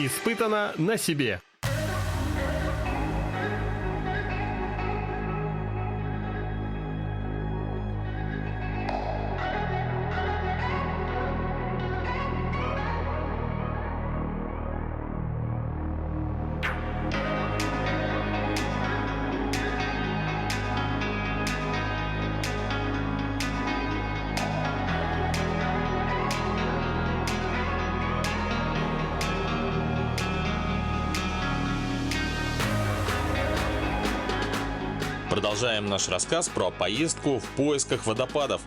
Испытано на себе. Продолжаем наш рассказ про поездку в поисках водопадов.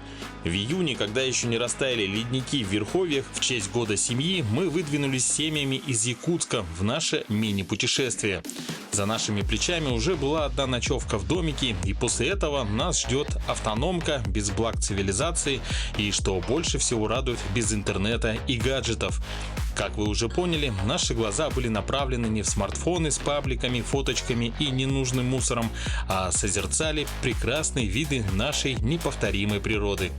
В июне, когда еще не растаяли ледники в верховьях, в честь года семьи мы выдвинулись с семьями из Якутска в наше мини-путешествие. За нашими плечами уже была одна ночевка в домике, и после этого нас ждет автономка без благ цивилизации и, что больше всего радует, без интернета и гаджетов. Как вы уже поняли, наши глаза были направлены не в смартфоны с пабликами, фоточками и ненужным мусором, а созерцали прекрасные виды нашей неповторимой природы.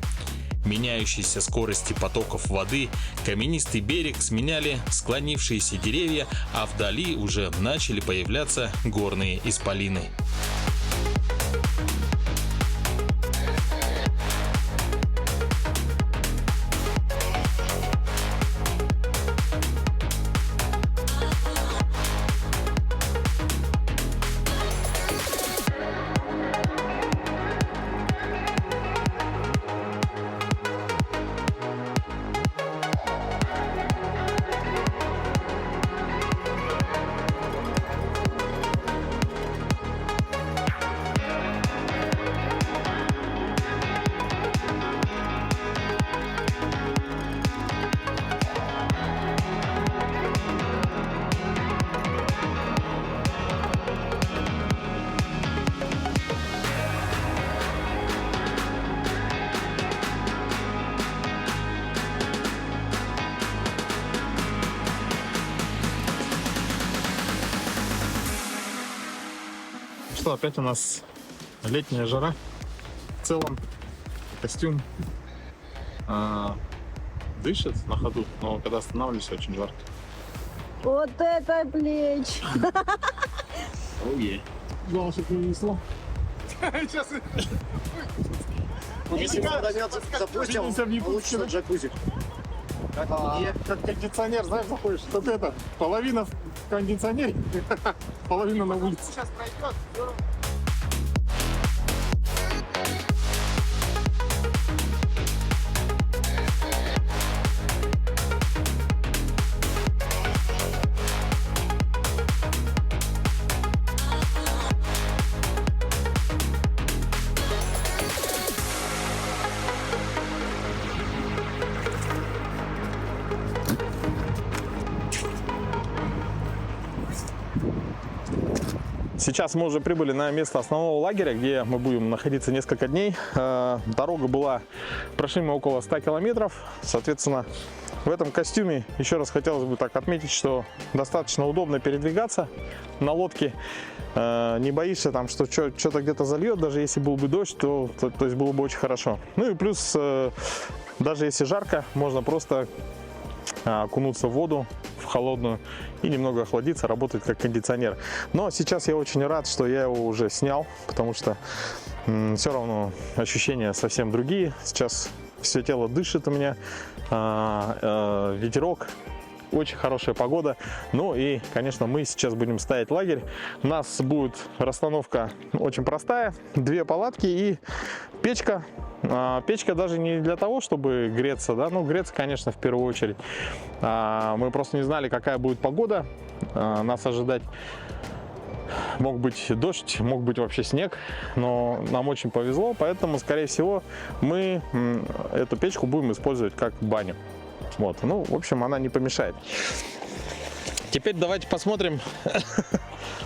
Меняющиеся скорости потоков воды, каменистый берег сменяли склонившиеся деревья, а вдали уже начали появляться горные исполины. Что, опять у нас летняя жара. В целом костюм дышит на ходу, но когда останавливаешься, очень жарко. Вот это плечь! Оуе. Главное, чтобы не несло. Сейчас. Если подойдется, запустим, получится джакузи. Как кондиционер, знаешь, заходишь, тут это, половина в кондиционере, половина на улице. Сейчас пройдет. Сейчас мы уже прибыли на место основного лагеря, где мы будем находиться несколько дней. Дорога была, прошли мы около 100 километров. Соответственно, в этом костюме еще раз хотелось бы так отметить, что достаточно удобно передвигаться на лодке. Не боишься, там, что что-то где-то зальет, даже если был бы дождь, то есть было бы очень хорошо. Ну и плюс, даже если жарко, можно просто окунуться в воду, в холодную, и немного охладиться, работать как кондиционер. Но сейчас я очень рад, что я его уже снял, потому что все равно ощущения совсем другие. Сейчас все тело дышит у меня, ветерок, очень хорошая погода. Ну и, конечно, мы сейчас будем ставить лагерь. У нас будет расстановка очень простая: 2 палатки и печка. Печка даже не для того, чтобы греться, да, ну греться, конечно, в первую очередь. Мы просто не знали, какая будет погода нас ожидать. Мог быть дождь, мог быть вообще снег, но нам очень повезло, поэтому, скорее всего, мы эту печку будем использовать как баню. Вот, ну, в общем, она не помешает. Теперь давайте посмотрим,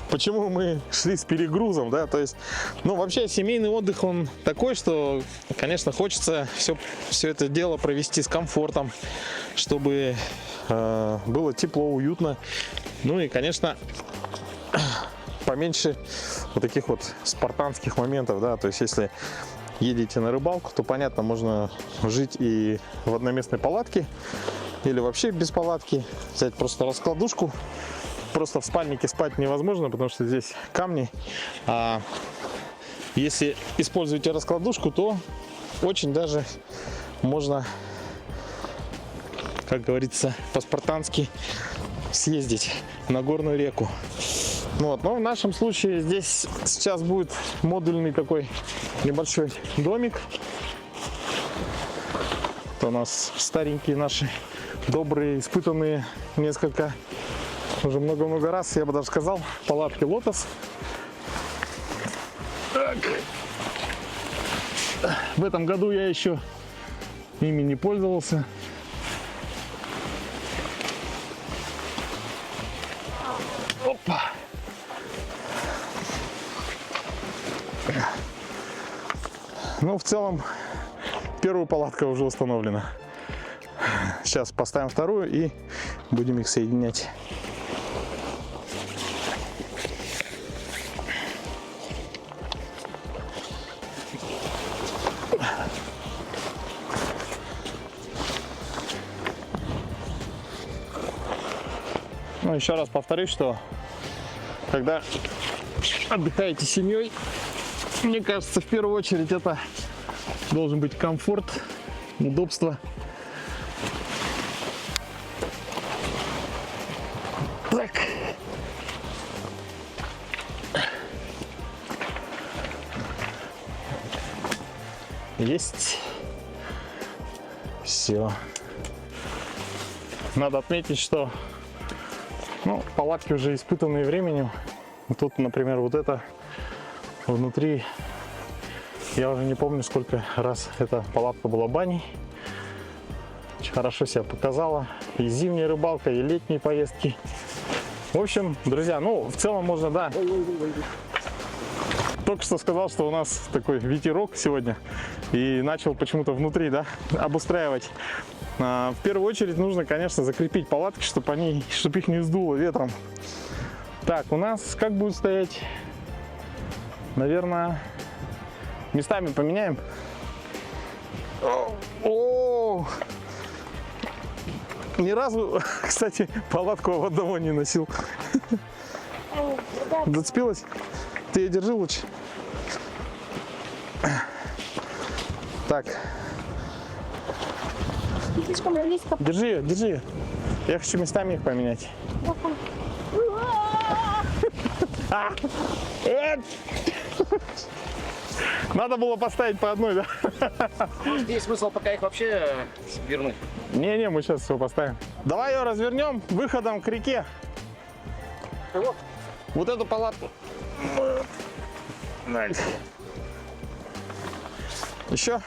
почему мы шли с перегрузом, да, то есть, ну, вообще семейный отдых, он такой, что, конечно, хочется все это дело провести с комфортом, чтобы было тепло, уютно, ну и, конечно, поменьше вот таких вот спартанских моментов, да, то есть, если едете на рыбалку, то, понятно, можно жить и в одноместной палатке, или вообще без палатки, взять просто раскладушку. Просто в спальнике спать невозможно, потому что здесь камни. А если используете раскладушку, то очень даже можно, как говорится, по-спартански съездить на горную реку. Вот. Но в нашем случае здесь сейчас будет модульный такой небольшой домик. Это у нас старенькие наши, добрые, испытанные несколько, уже много-много раз, я бы даже сказал, палатки «Лотос». Так. В этом году я еще ими не пользовался. Опа. Ну, в целом, первая палатка уже установлена. Сейчас поставим вторую и будем их соединять. Ну, еще раз повторюсь, что когда отдыхаете с семьей, мне кажется, в первую очередь это должен быть комфорт, удобство. Так. Есть. Все. Надо отметить, что палатки уже испытанные временем. Тут, например, вот это внутри, я уже не помню, сколько раз эта палатка была баней. Очень хорошо себя показала. И зимняя рыбалка, и летние поездки. В общем, друзья, в целом можно, да. Только что сказал, что у нас такой ветерок сегодня. И начал почему-то внутри, да, обустраивать. В первую очередь нужно, конечно, закрепить палатки, чтобы их не сдуло ветром. Так, у нас как будет стоять? Наверное, местами поменяем. О! Ни разу, кстати, палатку в одного не носил. Зацепилась? Ты ее держи лучше. Так. Слишком близко. Держи ее. Я хочу местами их поменять. Надо было поставить по одной, да? Есть смысл пока их вообще вернуть. Не, мы сейчас все поставим. Давай ее развернем выходом к реке. Вот эту палатку. Еще.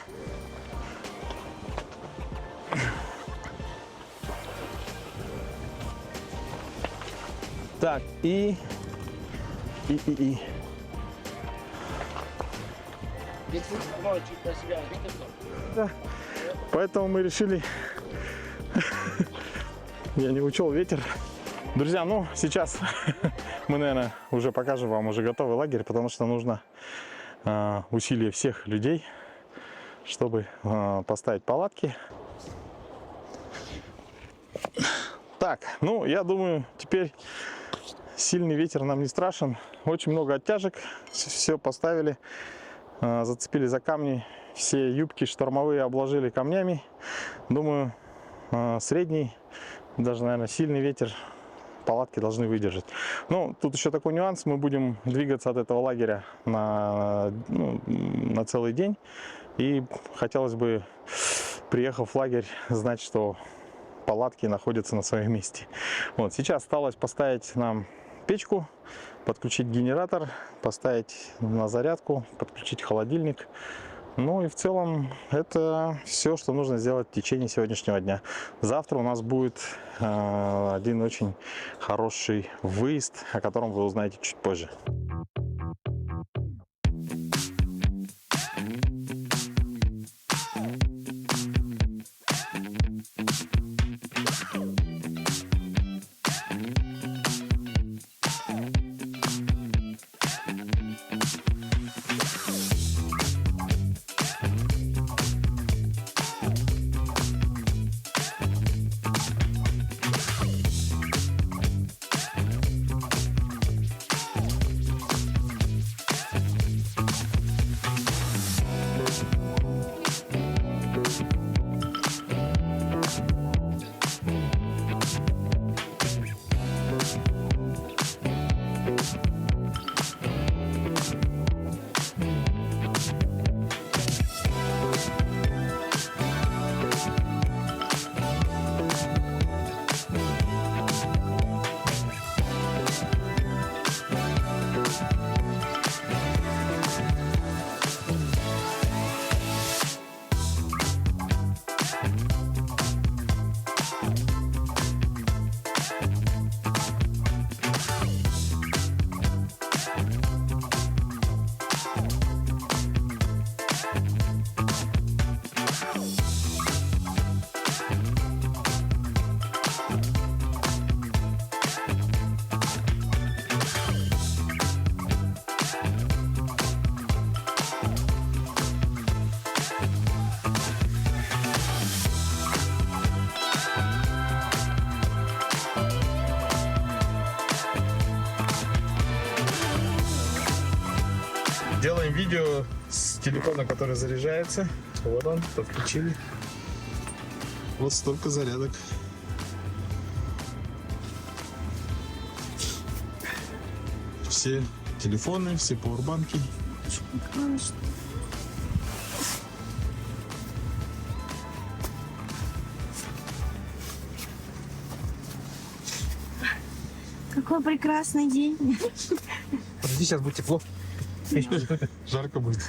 Так, и. Да. Поэтому мы решили, я не учел ветер. Друзья, сейчас мы, наверное, уже покажем вам уже готовый лагерь, потому что нужно усилие всех людей, чтобы поставить палатки. Так, я думаю, теперь сильный ветер нам не страшен. Очень много оттяжек, все поставили, зацепили за камни, все юбки штормовые обложили камнями. Думаю, средний, даже, наверное, сильный ветер палатки должны выдержать. Тут еще такой нюанс, мы будем двигаться от этого лагеря на целый день. И хотелось бы, приехав в лагерь, знать, что палатки находятся на своем месте. Сейчас осталось поставить нам печку, подключить генератор, поставить на зарядку, подключить холодильник. И в целом это все, что нужно сделать в течение сегодняшнего дня. Завтра у нас будет один очень хороший выезд, о котором вы узнаете чуть позже. видео с телефона, который заряжается. Вот он, подключили. Вот столько зарядок. Все телефоны, все пауэрбанки. Какой прекрасный день. Подожди, сейчас будет тепло. Жарко будет.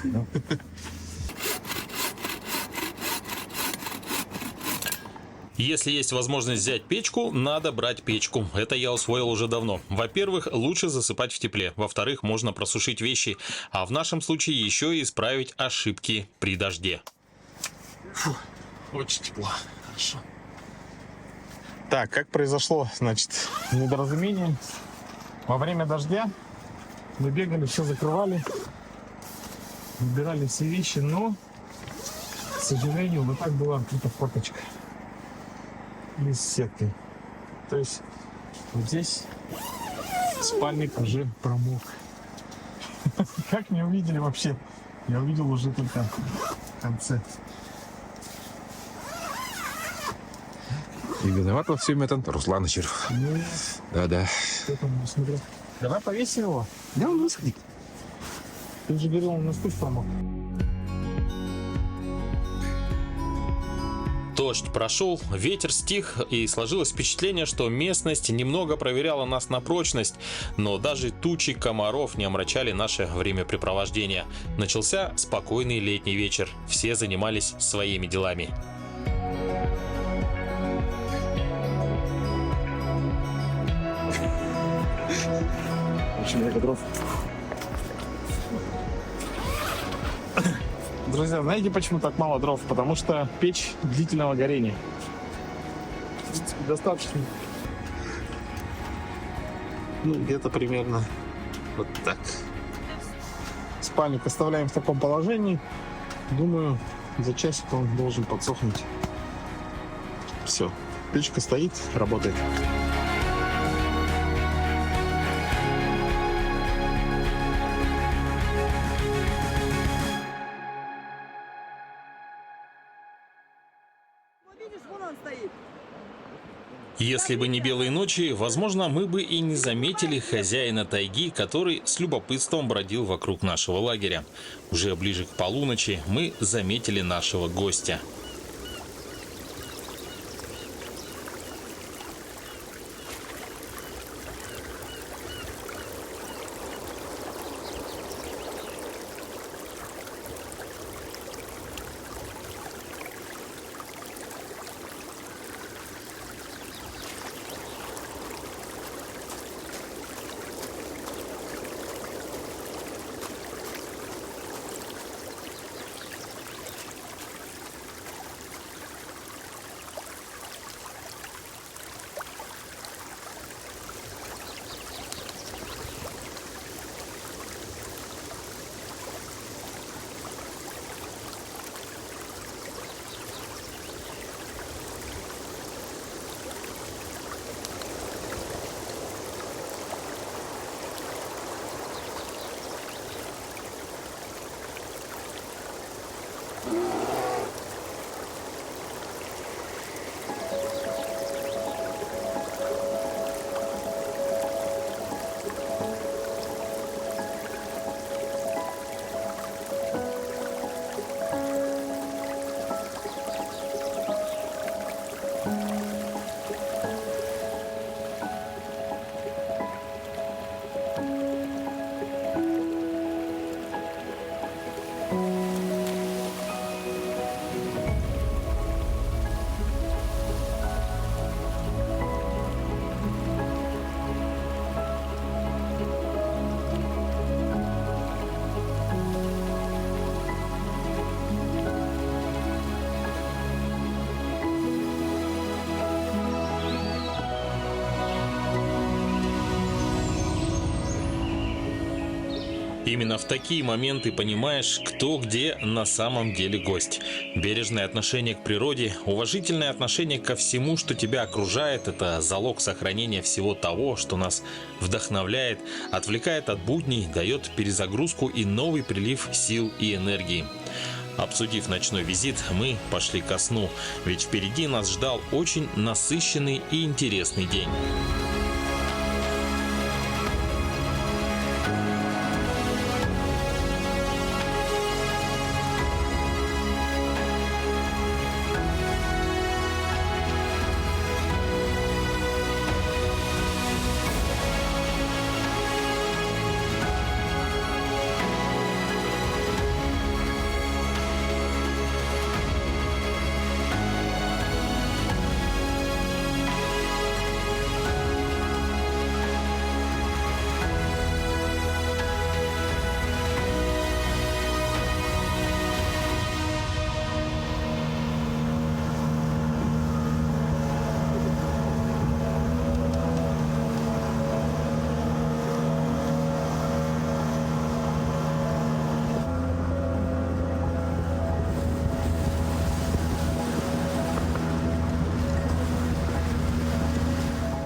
Если есть возможность взять печку, надо брать печку. Это я усвоил уже давно. Во-первых, лучше засыпать в тепле. Во-вторых, можно просушить вещи. А в нашем случае еще и исправить ошибки при дожде. Очень тепло. Хорошо. Так, как произошло, значит, недоразумение. Во время дождя мы бегали, все закрывали, убирали все вещи, но, к сожалению, вот так была открыта форточка из сетки. То есть вот здесь спальник уже промок. Как не увидели вообще? Я увидел уже только в конце. И виноват во всем этом Руслан Ичеров. Да-да. Кто там не смотрел? Давай повесим его. Да, он высохнет. Ты же говорил, он насквозь промок. Дождь прошел, ветер стих, и сложилось впечатление, что местность немного проверяла нас на прочность, но даже тучи комаров не омрачали наше времяпрепровождение. Начался спокойный летний вечер, все занимались своими делами. Очень много дров. Друзья, знаете, почему так мало дров? Потому что печь длительного горения. В принципе, достаточно. Ну, где-то примерно вот так. Спальник оставляем в таком положении. Думаю, за часик он должен подсохнуть. Все. Печка стоит, работает. Если бы не белые ночи, возможно, мы бы и не заметили хозяина тайги, который с любопытством бродил вокруг нашего лагеря. Уже ближе к полуночи мы заметили нашего гостя. Именно в такие моменты понимаешь, кто где на самом деле гость. Бережное отношение к природе, уважительное отношение ко всему, что тебя окружает – это залог сохранения всего того, что нас вдохновляет, отвлекает от будней, дает перезагрузку и новый прилив сил и энергии. Обсудив ночной визит, мы пошли ко сну, ведь впереди нас ждал очень насыщенный и интересный день.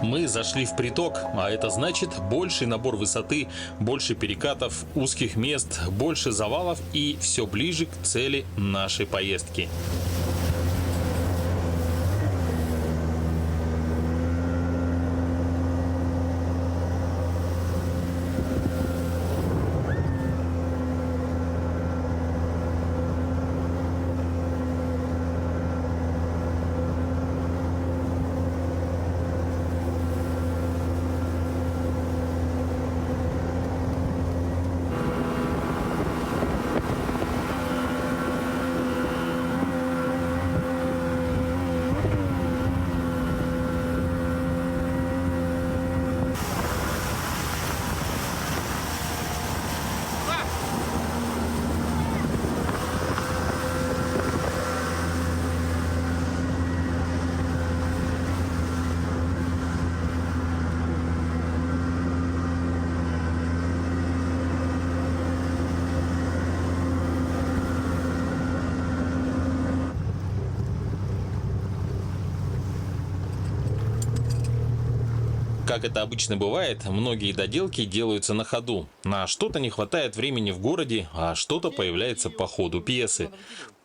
Мы зашли в приток, а это значит больший набор высоты, больше перекатов, узких мест, больше завалов и все ближе к цели нашей поездки. Как это обычно бывает, многие доделки делаются на ходу. На что-то не хватает времени в городе, а что-то появляется по ходу пьесы.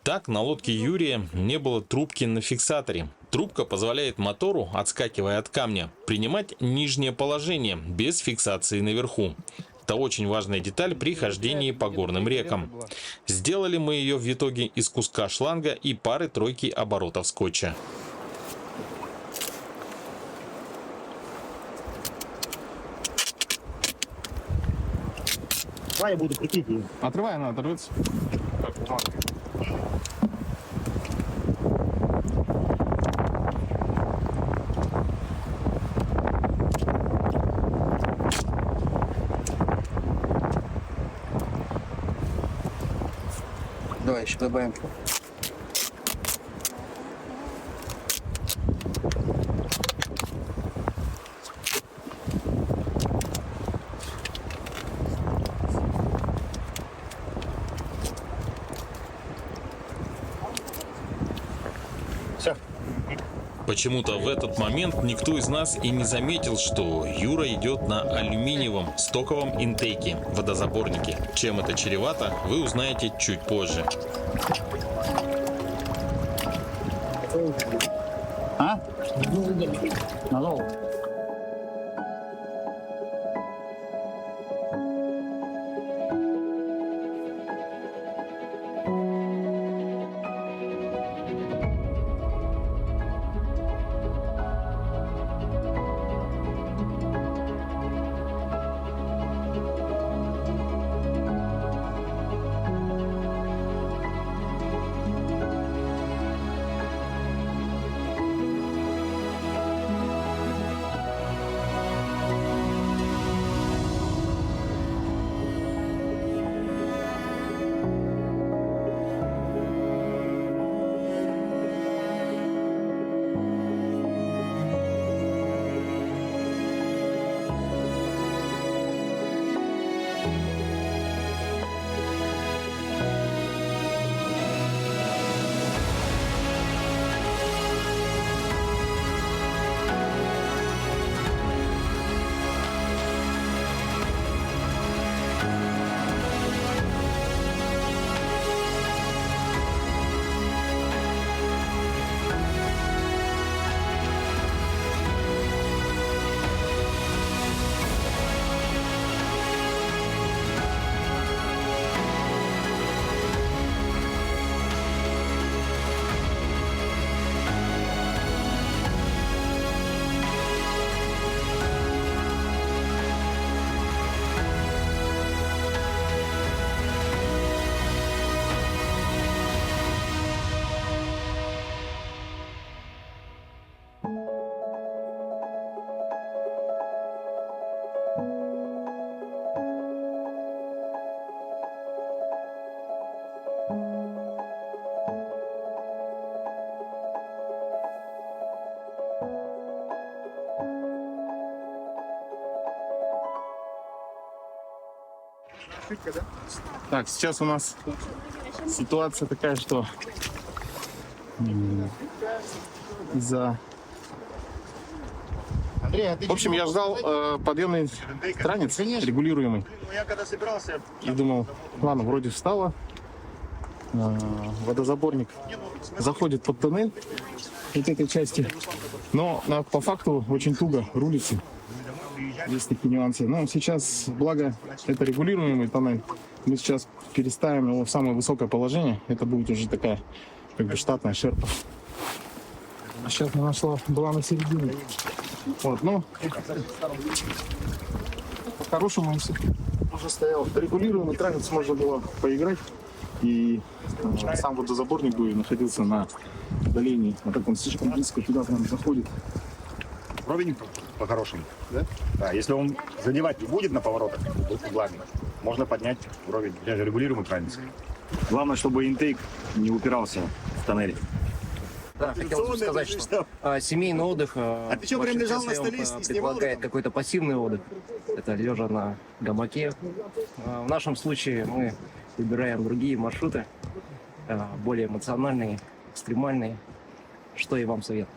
Так, на лодке Юрия не было трубки на фиксаторе. Трубка позволяет мотору, отскакивая от камня, принимать нижнее положение, без фиксации наверху. Это очень важная деталь при хождении по горным рекам. Сделали мы ее в итоге из куска шланга и пары-тройки оборотов скотча. Я буду крутить ее. Отрывай, она оторвется. Давай еще добавим. Все. Почему-то в этот момент никто из нас и не заметил, что Юра идет на алюминиевом стоковом интейке, водозаборнике. Чем это чревато, вы узнаете чуть позже. А? Надолго. Так, сейчас у нас ситуация такая, что из-за... В общем, я ждал подъемный кранец регулируемый. И думал, ладно, вроде встала. Водозаборник заходит под тоннель вот этой части. Но по факту очень туго рулится. Есть такие нюансы. Но сейчас, благо, это регулируемый тоннель. Мы сейчас переставим его в самое высокое положение. Это будет уже такая, как бы, штатная шерпа. А сейчас она была на середине. Вот, ну, по-хорошему уже стоял регулируемый транец, можно было поиграть. И сам водозаборник бы находился на удалении. А так он слишком близко туда прям заходит. Уровень по-хорошему, да? Да, если он задевать не будет на поворотах, можно поднять уровень. Я же регулируемый транец. Главное, чтобы интейк не упирался в тоннель. Да, хотелось бы сказать, что семейный отдых ты что, прям лежал на столе и снимал предполагает какой-то пассивный отдых. Это лежа на гамаке. В нашем случае мы выбираем другие маршруты, более эмоциональные, экстремальные, что и вам советую.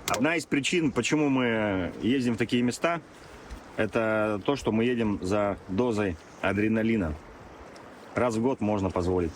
Одна из причин, почему мы ездим в такие места, это то, что мы едем за дозой адреналина. Раз в год можно позволить.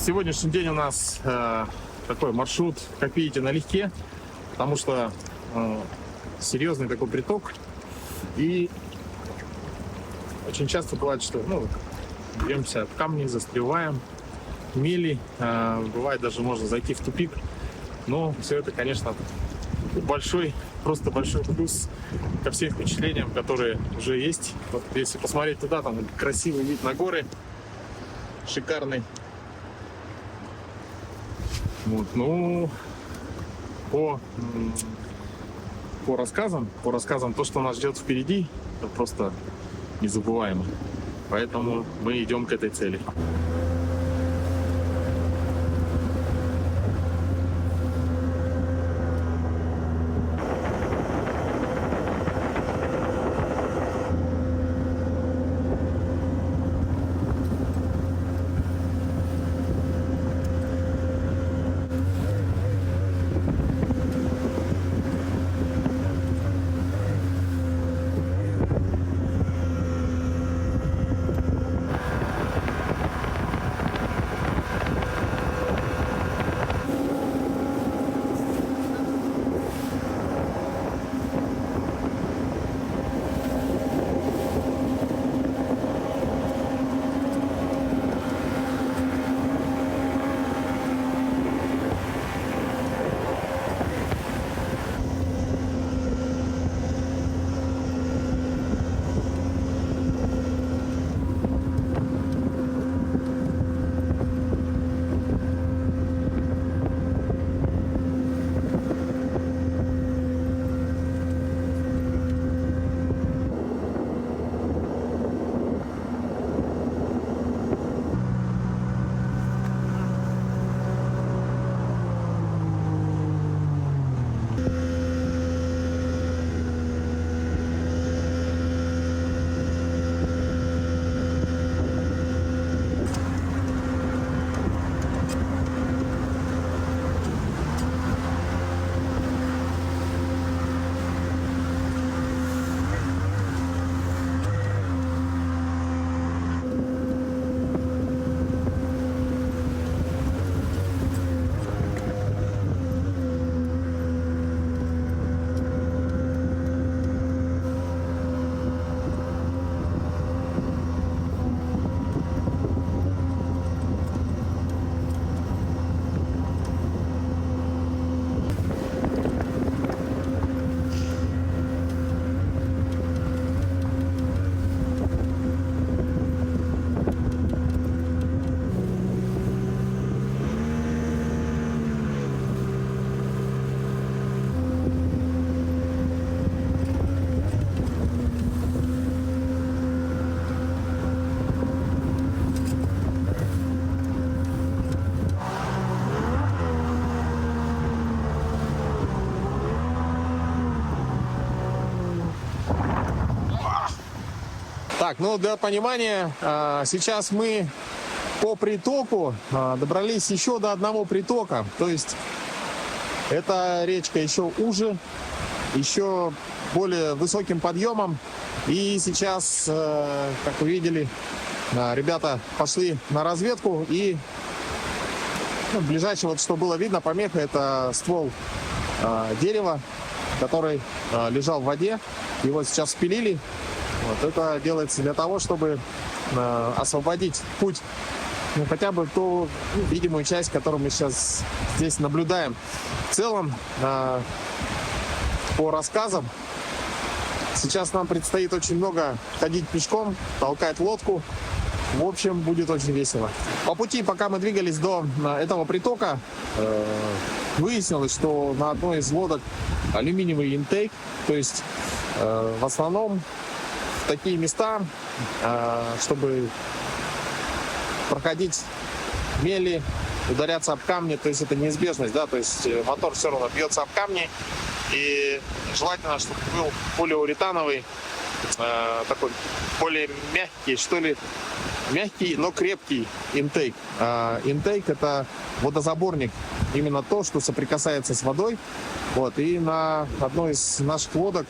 Сегодняшний день у нас такой маршрут, как видите, налегке, потому что серьезный такой приток. И очень часто бывает, что бьемся в камни, застреваем, мели. Бывает, даже можно зайти в тупик. Но все это, конечно, просто большой плюс ко всем впечатлениям, которые уже есть. Вот если посмотреть туда, там красивый вид на горы, шикарный. Вот, ну, по рассказам, то, что нас ждет впереди, это просто незабываемо. Поэтому мы идем к этой цели. Так, ну для понимания, сейчас мы по притоку добрались еще до одного притока. То есть эта речка еще уже, еще более высоким подъемом. И сейчас, как вы видели, ребята пошли на разведку. И ближайшее, вот что было видно, помеха, это ствол дерева, который лежал в воде. Его сейчас спилили. Вот это делается для того, чтобы освободить путь, ну, хотя бы ту видимую часть, которую мы сейчас здесь наблюдаем. В целом, по рассказам, сейчас нам предстоит очень много ходить пешком, толкать лодку. В общем, будет очень весело. По пути, пока мы двигались до этого притока, выяснилось, что на одной из лодок алюминиевый интейк. То есть в основном в такие места, чтобы проходить мели, ударяться об камни, то есть это неизбежность, да, то есть мотор все равно бьется об камни, и желательно, чтобы был полиуретановый, такой более мягкий, что ли, мягкий, но крепкий интейк. Интейк — это водозаборник, именно то, что соприкасается с водой. Вот, и на одной из наших лодок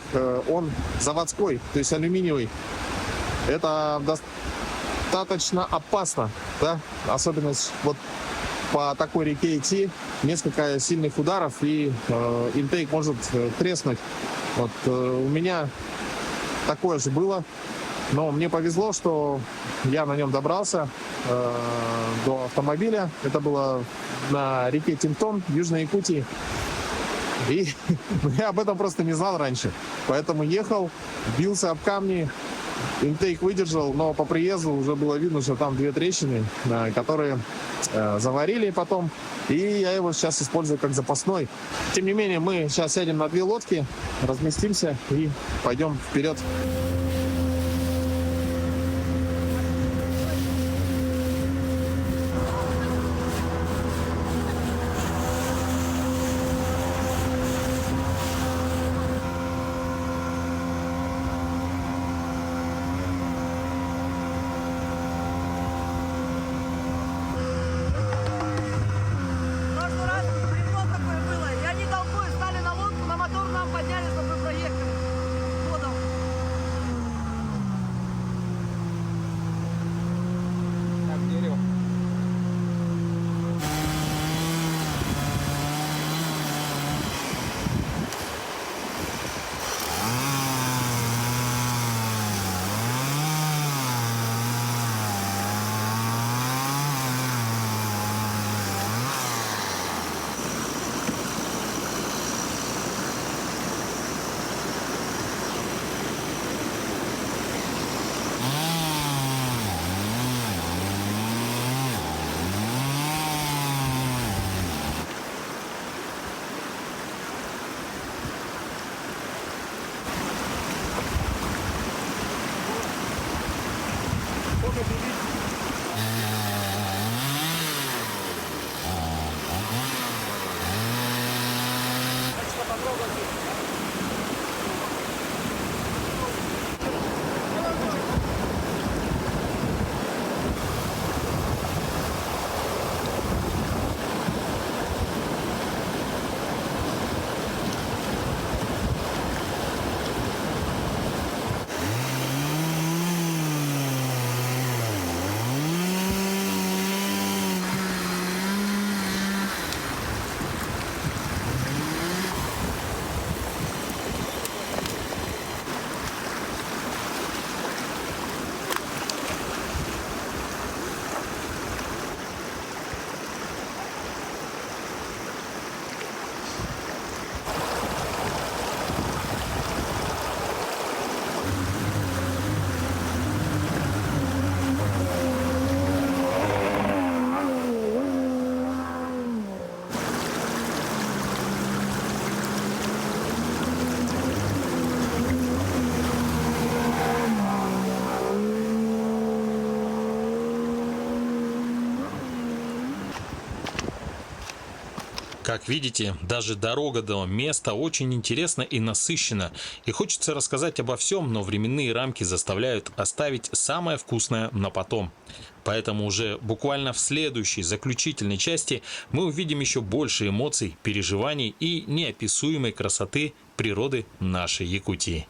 он заводской, то есть алюминиевый. Это достаточно опасно, да, особенно вот по такой реке идти, несколько сильных ударов, и интейк может треснуть. Вот, у меня такое же было, но мне повезло, что я на нем добрался до автомобиля. Это было на реке Тинтон в Южной Якутии. И я об этом просто не знал раньше. Поэтому ехал, бился об камни, интейк выдержал, но по приезду уже было видно, что там 2 трещины, которые заварили потом. И я его сейчас использую как запасной. Тем не менее, мы сейчас сядем на 2 лодки, разместимся и пойдем вперед. Прошлый раз бревно такое было. Я не толкую, стали на лодку, на мотор нам подняли, чтобы мы проехали. Ходом. Так, дерево. Как видите, даже дорога до места очень интересна и насыщена. И хочется рассказать обо всем, но временные рамки заставляют оставить самое вкусное на потом. Поэтому уже буквально в следующей, заключительной части мы увидим еще больше эмоций, переживаний и неописуемой красоты природы нашей Якутии.